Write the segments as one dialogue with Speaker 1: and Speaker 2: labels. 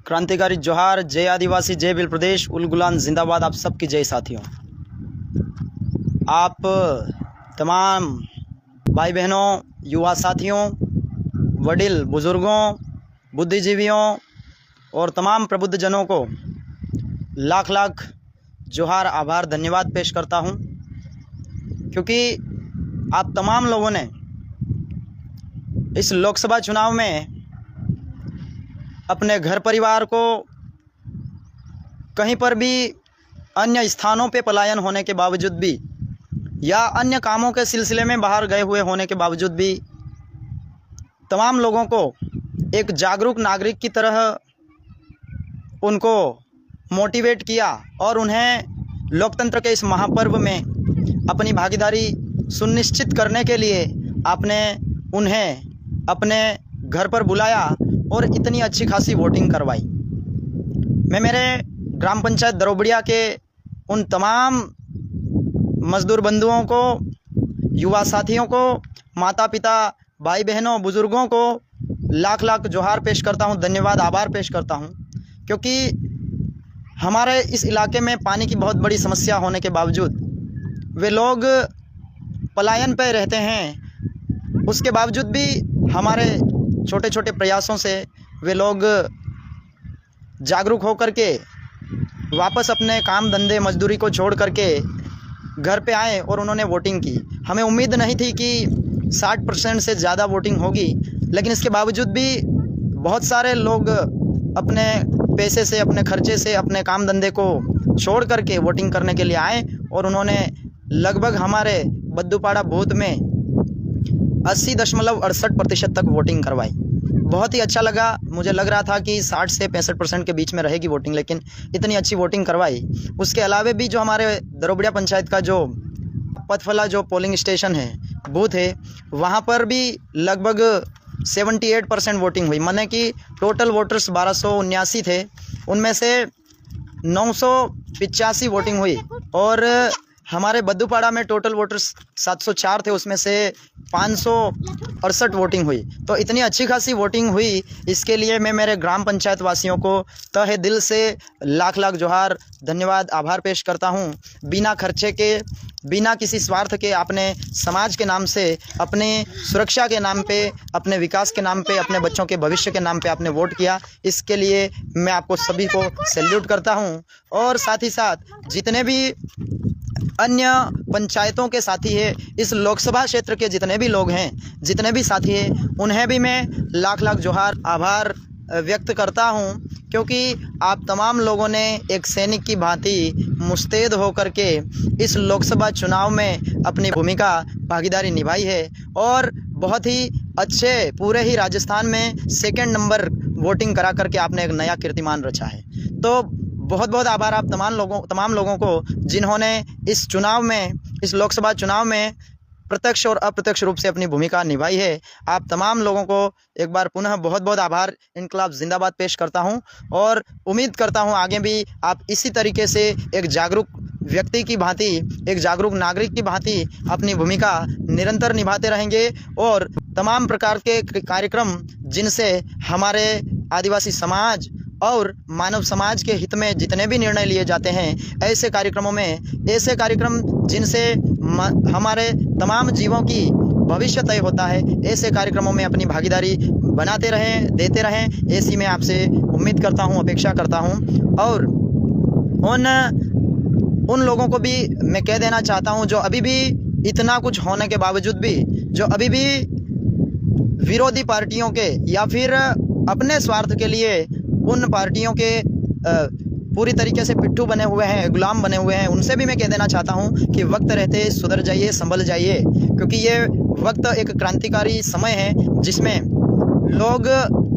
Speaker 1: क्रांतिकारी जोहार, जय आदिवासी, जय भील प्रदेश, उल गुलाम जिंदाबाद। आप सबकी जय साथियों। आप तमाम भाई बहनों, युवा साथियों, वडील बुजुर्गों, बुद्धिजीवियों और तमाम प्रबुद्ध जनों को लाख लाख जोहार, आभार, धन्यवाद पेश करता हूं, क्योंकि आप तमाम लोगों ने इस लोकसभा चुनाव में अपने घर परिवार को कहीं पर भी अन्य स्थानों पे पलायन होने के बावजूद भी या अन्य कामों के सिलसिले में बाहर गए हुए होने के बावजूद भी तमाम लोगों को एक जागरूक नागरिक की तरह उनको मोटिवेट किया और उन्हें लोकतंत्र के इस महापर्व में अपनी भागीदारी सुनिश्चित करने के लिए आपने उन्हें अपने घर पर बुलाया और इतनी अच्छी खासी वोटिंग करवाई। मैं मेरे ग्राम पंचायत दरोबड़िया के उन तमाम मजदूर बंधुओं को, युवा साथियों को, माता पिता, भाई बहनों, बुज़ुर्गों को लाख लाख जोहार पेश करता हूं, धन्यवाद, आभार पेश करता हूं, क्योंकि हमारे इस इलाके में पानी की बहुत बड़ी समस्या होने के बावजूद वे लोग पलायन पे रहते हैं। उसके बावजूद भी हमारे छोटे छोटे प्रयासों से वे लोग जागरूक होकर के वापस अपने काम धंधे मजदूरी को छोड़ करके घर पे आए और उन्होंने वोटिंग की। हमें उम्मीद नहीं थी कि 60% से ज़्यादा वोटिंग होगी, लेकिन इसके बावजूद भी बहुत सारे लोग अपने पैसे से, अपने खर्चे से, अपने काम धंधे को छोड़ करके वोटिंग करने के लिए आए और उन्होंने लगभग हमारे बद्दूपाड़ा बूथ में 80.68% तक वोटिंग करवाई। बहुत ही अच्छा लगा। मुझे लग रहा था कि 60 से 65% के बीच में रहेगी वोटिंग, लेकिन इतनी अच्छी वोटिंग करवाई। उसके अलावा भी जो हमारे दरोबड़िया पंचायत का जो पथफला जो पोलिंग स्टेशन है, बूथ है, वहाँ पर भी लगभग 78% वोटिंग हुई। माने कि टोटल वोटर्स 1279 थे, उनमें से 985 वोटिंग हुई और हमारे बद्दूपाड़ा में टोटल वोटर्स 704 थे, उसमें से 568 वोटिंग हुई। तो इतनी अच्छी खासी वोटिंग हुई, इसके लिए मैं मेरे ग्राम पंचायत वासियों को तहे दिल से लाख लाख जोहार, धन्यवाद, आभार पेश करता हूं। बिना खर्चे के, बिना किसी स्वार्थ के आपने समाज के नाम से, अपने सुरक्षा के नाम पे, अपने विकास के नाम पे, अपने बच्चों के भविष्य के नाम पे आपने वोट किया। इसके लिए मैं आपको सभी को सैल्यूट करता हूं। और साथ ही साथ जितने भी अन्य पंचायतों के साथी हैं, इस लोकसभा क्षेत्र के जितने भी लोग हैं, जितने भी साथी हैं, उन्हें भी मैं लाख लाख जोहार, आभार व्यक्त करता हूं, क्योंकि आप तमाम लोगों ने एक सैनिक की भांति मुस्तैद होकर के इस लोकसभा चुनाव में अपनी भूमिका, भागीदारी निभाई है और बहुत ही अच्छे, पूरे ही राजस्थान में सेकंड नंबर वोटिंग करा करके आपने एक नया कीर्तिमान रचा है। तो बहुत बहुत आभार आप तमाम लोगों को जिन्होंने इस चुनाव में, इस लोकसभा चुनाव में प्रत्यक्ष और अप्रत्यक्ष रूप से अपनी भूमिका निभाई है। आप तमाम लोगों को एक बार पुनः बहुत बहुत आभार, इनकलाब जिंदाबाद पेश करता हूं और उम्मीद करता हूं आगे भी आप इसी तरीके से एक जागरूक व्यक्ति की भांति, एक जागरूक नागरिक की भांति अपनी भूमिका निरंतर निभाते रहेंगे और तमाम प्रकार के कार्यक्रम जिनसे हमारे आदिवासी समाज और मानव समाज के हित में जितने भी निर्णय लिए जाते हैं, ऐसे कार्यक्रमों में, ऐसे कार्यक्रम जिनसे हमारे तमाम जीवों की भविष्य तय होता है, ऐसे कार्यक्रमों में अपनी भागीदारी बनाते रहें, देते रहें, ऐसी मैं आपसे उम्मीद करता हूं, अपेक्षा करता हूं। और उन लोगों को भी मैं कह देना चाहता हूं जो अभी भी इतना कुछ होने के बावजूद भी, जो अभी भी विरोधी पार्टियों के या फिर अपने स्वार्थ के लिए उन पार्टियों के पूरी तरीके से पिट्ठू बने हुए हैं, गुलाम बने हुए हैं, उनसे भी मैं कह देना चाहता हूं कि वक्त रहते सुधर जाइए, संभल जाइए, क्योंकि ये वक्त एक क्रांतिकारी समय है जिसमें लोग,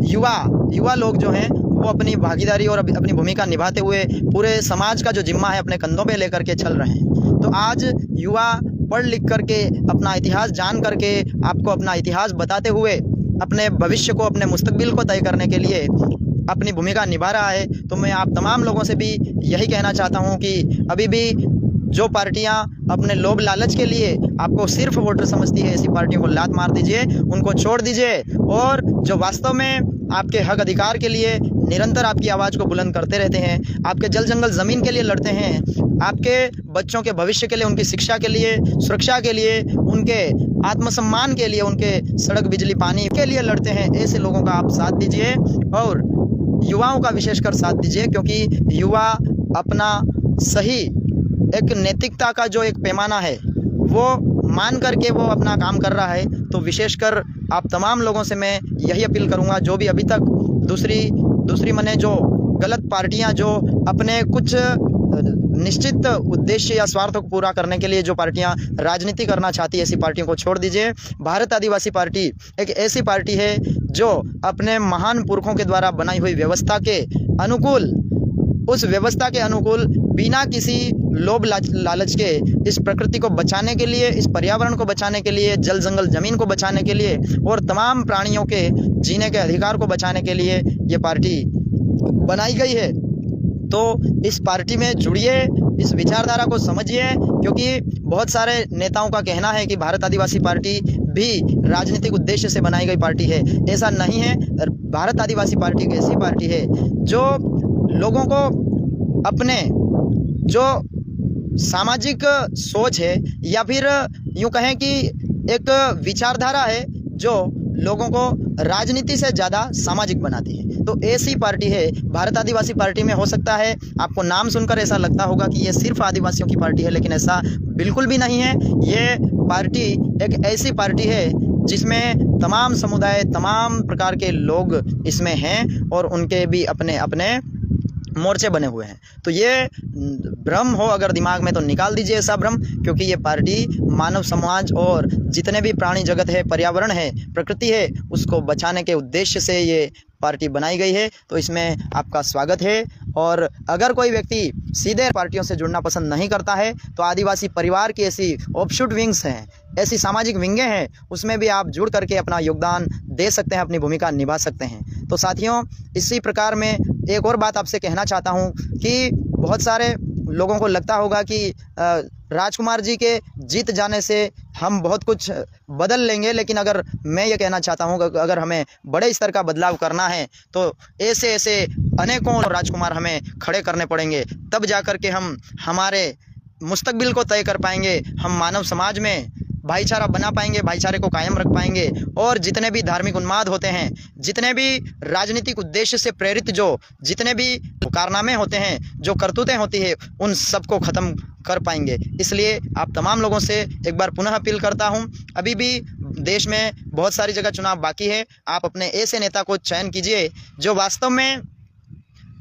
Speaker 1: युवा लोग जो हैं वो अपनी भागीदारी और अपनी भूमिका निभाते हुए पूरे समाज का जो जिम्मा है अपने कंधों पे लेकर के चल रहे हैं। तो आज युवा पढ़ लिख करके, अपना इतिहास जान करके, आपको अपना इतिहास बताते हुए अपने भविष्य को, अपने मुस्तकबिल को तय करने के लिए अपनी भूमिका निभा रहा है। तो मैं आप तमाम लोगों से भी यही कहना चाहता हूं कि अभी भी जो पार्टियां अपने लोभ लालच के लिए आपको सिर्फ वोटर समझती है, ऐसी पार्टियों को लात मार दीजिए, उनको छोड़ दीजिए और जो वास्तव में आपके हक अधिकार के लिए, निरंतर आपकी आवाज़ को बुलंद करते रहते हैं, आपके जल जंगल ज़मीन के लिए लड़ते हैं, आपके बच्चों के भविष्य के लिए, उनकी शिक्षा के लिए, सुरक्षा के लिए, उनके आत्मसम्मान के लिए, उनके सड़क बिजली पानी के लिए लड़ते हैं। ऐसे लोगों का आप साथ दीजिए और युवाओं का विशेषकर साथ दीजिए, क्योंकि युवा अपना सही एक नैतिकता का जो एक पैमाना है वो मान करके वो अपना काम कर रहा है। तो विशेषकर आप तमाम लोगों से मैं यही अपील करूंगा, जो भी अभी तक दूसरी मने जो गलत पार्टियां जो अपने कुछ निश्चित उद्देश्य या स्वार्थों को पूरा करने के लिए जो पार्टियां राजनीति करना चाहती है, ऐसी पार्टियों को छोड़ दीजिए। भारत आदिवासी पार्टी एक ऐसी पार्टी है जो अपने महान पुरखों के द्वारा बनाई हुई व्यवस्था के अनुकूल, उस व्यवस्था के अनुकूल बिना किसी लोभ लालच के इस प्रकृति को बचाने के लिए, इस पर्यावरण को बचाने के लिए, जल जंगल जमीन को बचाने के लिए और तमाम प्राणियों के जीने के अधिकार को बचाने के लिए ये पार्टी बनाई गई है। तो इस पार्टी में जुड़िए, इस विचारधारा को समझिए, क्योंकि बहुत सारे नेताओं का कहना है कि भारत आदिवासी पार्टी भी राजनीतिक उद्देश्य से बनाई गई पार्टी है। ऐसा नहीं है। भारत आदिवासी पार्टी एक ऐसी पार्टी है जो लोगों को अपने जो सामाजिक सोच है या फिर यूं कहें कि एक विचारधारा है जो लोगों को राजनीति से ज़्यादा सामाजिक बनाती है, तो ऐसी पार्टी है भारत आदिवासी पार्टी में। हो सकता है आपको नाम सुनकर ऐसा लगता होगा कि ये सिर्फ आदिवासियों की पार्टी है, लेकिन ऐसा बिल्कुल भी नहीं है। ये पार्टी एक ऐसी पार्टी है जिसमें तमाम समुदाय, तमाम प्रकार के लोग इसमें हैं और उनके भी अपने अपने मोर्चे बने हुए हैं। तो ये भ्रम हो अगर दिमाग में तो निकाल दीजिए ऐसा भ्रम, क्योंकि ये पार्टी मानव समाज और जितने भी प्राणी जगत है, पर्यावरण है, प्रकृति है, उसको बचाने के उद्देश्य से ये पार्टी बनाई गई है। तो इसमें आपका स्वागत है। और अगर कोई व्यक्ति सीधे पार्टियों से जुड़ना पसंद नहीं करता है तो आदिवासी परिवार की ऐसी ऑफशूट विंग्स हैं, ऐसी सामाजिक विंगें हैं, उसमें भी आप जुड़ करके अपना योगदान दे सकते हैं, अपनी भूमिका निभा सकते हैं। तो साथियों, इसी प्रकार में एक और बात आपसे कहना चाहता हूँ कि बहुत सारे लोगों को लगता होगा कि राजकुमार जी के जीत जाने से हम बहुत कुछ बदल लेंगे, लेकिन अगर मैं ये कहना चाहता हूँ कि अगर हमें बड़े स्तर का बदलाव करना है तो ऐसे ऐसे अनेकों राजकुमार हमें खड़े करने पड़ेंगे, तब जाकर के हम हमारे मुस्तकबिल को तय कर पाएंगे, हम मानव समाज में भाईचारा बना पाएंगे, भाईचारे को कायम रख पाएंगे। और जितने भी धार्मिक उन्माद होते हैं, जितने भी राजनीतिक उद्देश्य से प्रेरित जो जितने भी कारनामे होते हैं, जो करतूतें होती है, उन सबको ख़त्म कर पाएंगे। इसलिए आप तमाम लोगों से एक बार पुनः अपील करता हूं, अभी भी देश में बहुत सारी जगह चुनाव बाकी है। आप अपने ऐसे नेता को चयन कीजिए जो वास्तव में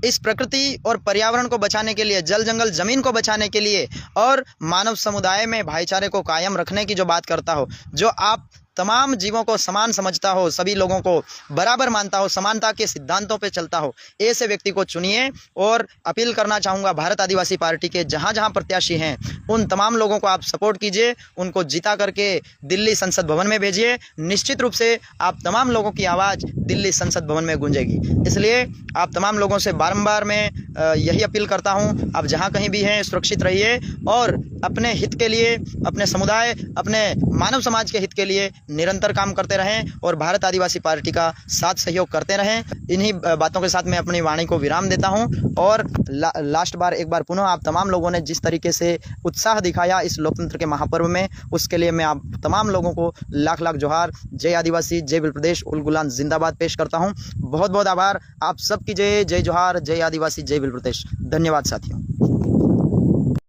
Speaker 1: इस प्रकृति और पर्यावरण को बचाने के लिए, जल जंगल ज़मीन को बचाने के लिए और मानव समुदाय में भाईचारे को कायम रखने की जो बात करता हो, जो आप तमाम जीवों को समान समझता हो, सभी लोगों को बराबर मानता हो, समानता के सिद्धांतों पे चलता हो, ऐसे व्यक्ति को चुनिए। और अपील करना चाहूँगा भारत आदिवासी पार्टी के जहाँ जहाँ प्रत्याशी हैं उन तमाम लोगों को आप सपोर्ट कीजिए, उनको जिता करके दिल्ली संसद भवन में भेजिए। निश्चित रूप से आप तमाम लोगों की आवाज़ दिल्ली संसद भवन में गूंजेगी। इसलिए आप तमाम लोगों से बारंबार मैं यही अपील करता हूँ, आप जहाँ कहीं भी हैं सुरक्षित रहिए और अपने हित के लिए, अपने समुदाय, अपने मानव समाज के हित के लिए निरंतर काम करते रहें और भारत आदिवासी पार्टी का साथ सहयोग करते रहें। इन्हीं बातों के साथ मैं अपनी वाणी को विराम देता हूं। और लास्ट बार एक बार पुनः आप तमाम लोगों ने जिस तरीके से उत्साह दिखाया इस लोकतंत्र के महापर्व में, उसके लिए मैं आप तमाम लोगों को लाख लाख जोहार। जय आदिवासी, जय बिल प्रदेश, उल गुलान जिंदाबाद पेश करता हूँ। बहुत बहुत आभार आप सबकी। जय जय जोहार, जय आदिवासी, जय बिल प्रदेश। धन्यवाद साथियों।